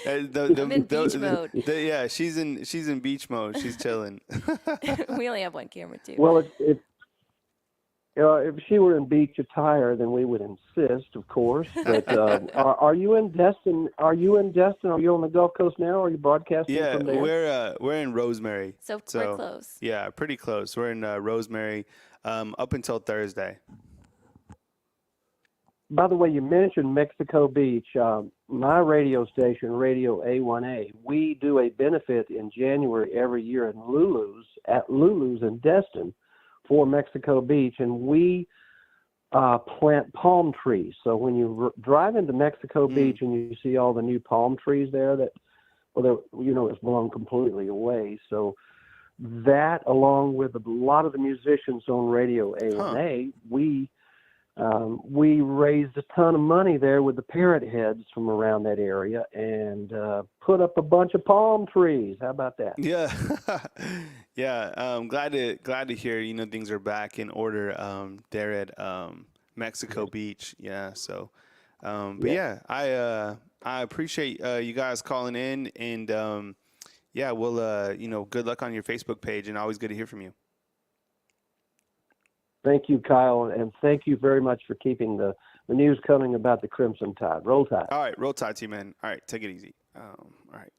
I'm in beach mode. Yeah, she's in beach mode. She's chilling. We only have one camera too. Well, if she were in beach attire, then we would insist, of course. But are you in Destin? Are you in Destin? Are you on the Gulf Coast now? Or are you broadcasting from there? We're in Rosemary. So we're close. Yeah, pretty close. We're in Rosemary up until Thursday. By the way, you mentioned Mexico Beach. My radio station, Radio A1A, we do a benefit in January every year at Lulu's in Destin for Mexico Beach, and we plant palm trees. So when you drive into Mexico Beach and you see all the new palm trees there, it's blown completely away. So that, along with a lot of the musicians on Radio A1A, we raised a ton of money there with the parrot heads from around that area and put up a bunch of palm trees. How about that? Yeah. Yeah. I'm glad to hear, things are back in order there at Mexico Beach. Yeah. So, I appreciate you guys calling in, and we'll, good luck on your Facebook page, and always good to hear from you. Thank you, Kyle, and thank you very much for keeping the news coming about the Crimson Tide. Roll Tide. All right, roll Tide to you, man. All right, take it easy. All right.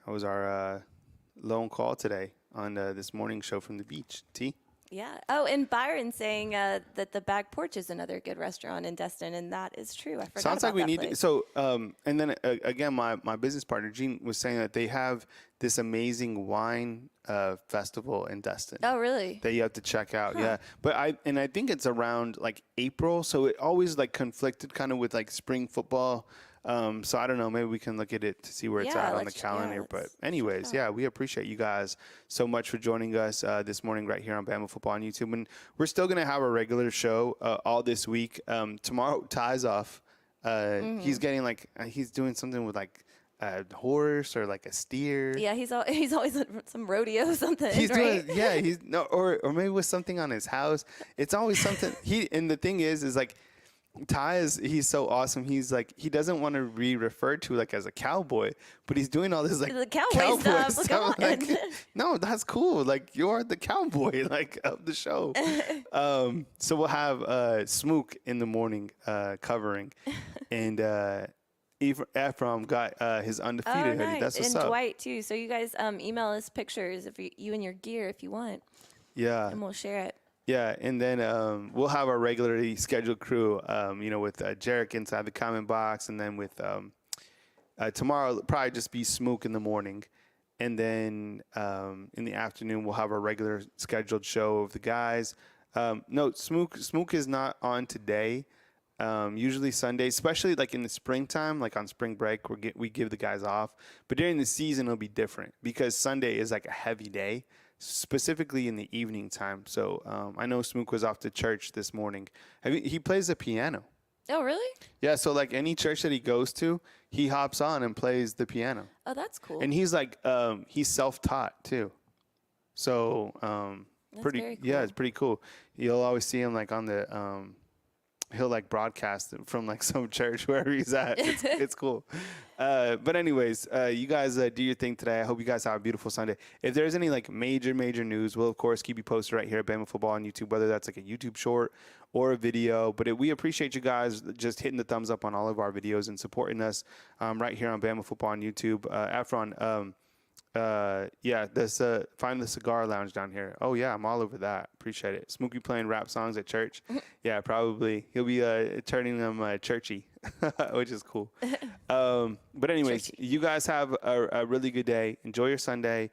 That was our lone call today on this morning show from the beach. T? Yeah. Oh, and Byron saying that the Back Porch is another good restaurant in Destin, and that is true. I forgot Sounds about like we that need place. to. So, and then again, my business partner Gene was saying that they have this amazing wine festival in Destin. Oh, really? That you have to check out. Yeah. But I think it's around like April. So it always like conflicted kind of with like spring football. So I don't know, maybe we can look at it to see where it's at on the calendar. But anyways, we appreciate you guys so much for joining us this morning right here on Bama Football on YouTube. And we're still going to have a regular show all this week. Tomorrow, Ty's off. He's getting he's doing something with like a horse or like a steer. Yeah, he's always at some rodeo or something. He's right? doing or maybe with something on his house. It's always something. And the thing is like Ty he's so awesome. He's like he doesn't want to be referred to like as a cowboy, but he's doing all this like the cowboy stuff. Come on. Like, no, that's cool. Like you're the cowboy like of the show. So we'll have Smook in the morning covering, and Ephraim got his undefeated nice. hoodie. That's what's and up. And Dwight too. So you guys email us pictures of you and your gear if you want. Yeah. And we'll share it. Yeah, and then we'll have our regularly scheduled crew, with Jarek inside the comment box, and then with tomorrow it'll probably just be Smook in the morning, and then in the afternoon we'll have our regular scheduled show of the guys. No, Smook is not on today. Usually Sundays, especially like in the springtime, like on spring break, we give the guys off. But during the season it'll be different because Sunday is like a heavy day. Specifically in the evening time. So I know Smook was off to church this morning. He plays the piano. Oh, really? Yeah, so like any church that he goes to, he hops on and plays the piano. Oh, that's cool. And he's like, he's self-taught too. So pretty, very cool. Yeah, it's pretty cool. You'll always see him like on the, he'll like broadcast it from like some church wherever he's at. It's cool. But anyways, you guys do your thing today. I hope you guys have a beautiful Sunday. If there's any like major news, we'll of course keep you posted right here at Bama Football on YouTube, whether that's like a YouTube short or a video. But we appreciate you guys just hitting the thumbs up on all of our videos and supporting us right here on Bama Football on YouTube. Efron, find the cigar lounge down here. Oh yeah, I'm all over that. Appreciate it. Smokey playing rap songs at church. Yeah, probably he'll be turning them churchy, which is cool. But anyways, churchy. You guys have a really good day. Enjoy your Sunday.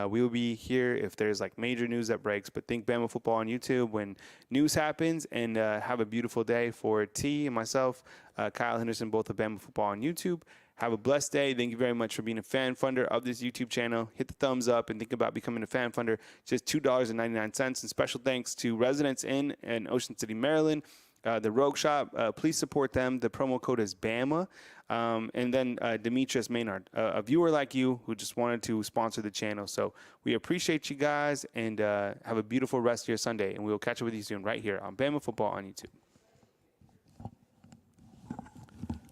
We will be here if there's like major news that breaks. But think Bama Football on YouTube when news happens. And have a beautiful day for T and myself, Kyle Henderson, both of Bama Football on YouTube. Have a blessed day. Thank you very much for being a fan funder of this YouTube channel. Hit the thumbs up and think about becoming a fan funder. Just $2.99. And special thanks to residents in Ocean City, Maryland. The Rogue Shop, please support them. The promo code is BAMA. And then Demetrius Maynard, a viewer like you who just wanted to sponsor the channel. So we appreciate you guys and have a beautiful rest of your Sunday. And we will catch up with you soon right here on Bama Football on YouTube.